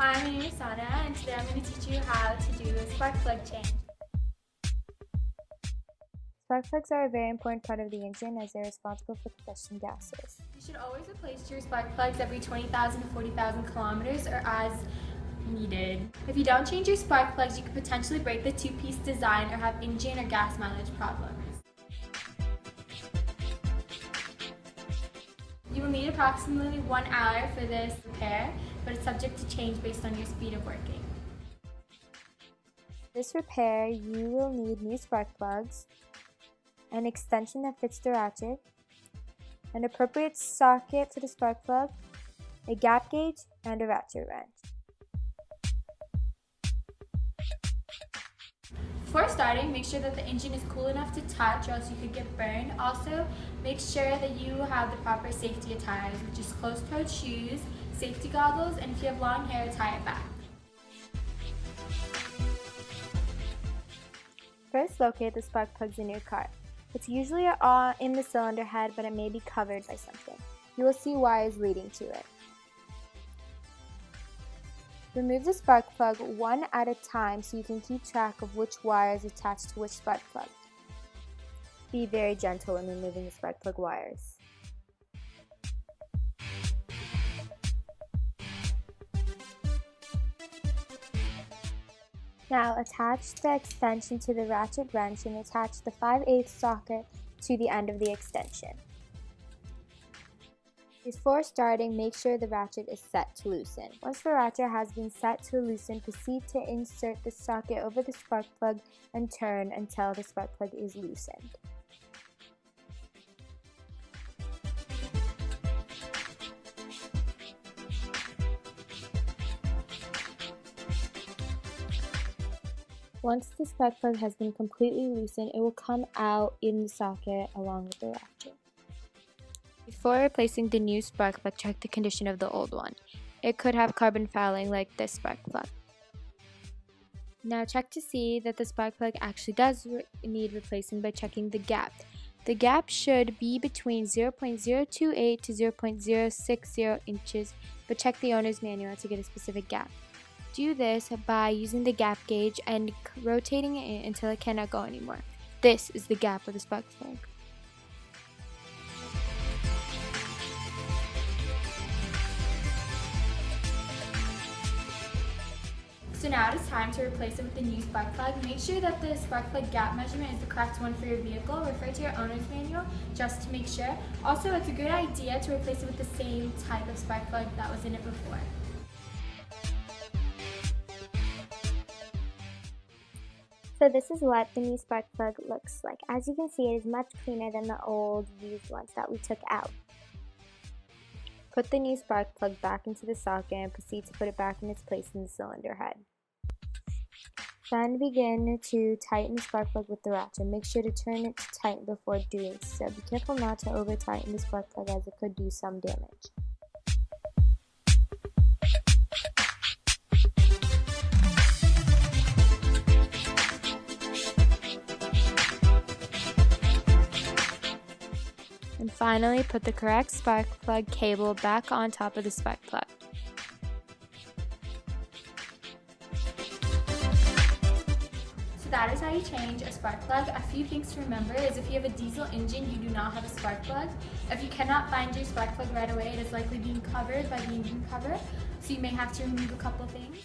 Hi, my name is Sana, and today I'm going to teach you how to do a spark plug change. Spark plugs are a very important part of the engine as they're responsible for combustion gases. You should always replace your spark plugs every 20,000 to 40,000 kilometers or as needed. If you don't change your spark plugs, you could potentially break the two-piece design or have engine or gas mileage problems. You will need approximately 1 hour for this repair, but it's subject to change based on your speed of working. For this repair, you will need new spark plugs, an extension that fits the ratchet, an appropriate socket for the spark plug, a gap gauge, and a ratchet wrench. Before starting, make sure that the engine is cool enough to touch or else you could get burned. Also, make sure that you have the proper safety attires, which is closed-toed shoes, safety goggles, and if you have long hair, tie it back. First, locate the spark plugs in your car. It's usually in the cylinder head, but it may be covered by something. You will see wires leading to it. Remove the spark plug one at a time so you can keep track of which wire is attached to which spark plug. Be very gentle in removing the spark plug wires. Now attach the extension to the ratchet wrench and attach the 5/8 socket to the end of the extension. Before starting, make sure the ratchet is set to loosen. Once the ratchet has been set to loosen, proceed to insert the socket over the spark plug and turn until the spark plug is loosened. Once the spark plug has been completely loosened, it will come out in the socket along with the ratchet. Before replacing the new spark plug, check the condition of the old one. It could have carbon fouling like this spark plug. Now check to see that the spark plug actually does need replacing by checking the gap. The gap should be between 0.028 to 0.060 inches, but check the owner's manual to get a specific gap. Do this by using the gap gauge and rotating it until it cannot go anymore. This is the gap of the spark plug. So now it is time to replace it with the new spark plug. Make sure that the spark plug gap measurement is the correct one for your vehicle. Refer to your owner's manual just to make sure. Also, it's a good idea to replace it with the same type of spark plug that was in it before. So this is what the new spark plug looks like. As you can see, it is much cleaner than the old used ones that we took out. Put the new spark plug back into the socket and proceed to put it back in its place in the cylinder head. Then begin to tighten the spark plug with the ratchet. Make sure to turn it to tighten before doing so. Be careful not to over tighten the spark plug as it could do some damage. And finally, put the correct spark plug cable back on top of the spark plug. So that is how you change a spark plug. A few things to remember is if you have a diesel engine, you do not have a spark plug. If you cannot find your spark plug right away, it is likely being covered by the engine cover, so you may have to remove a couple things.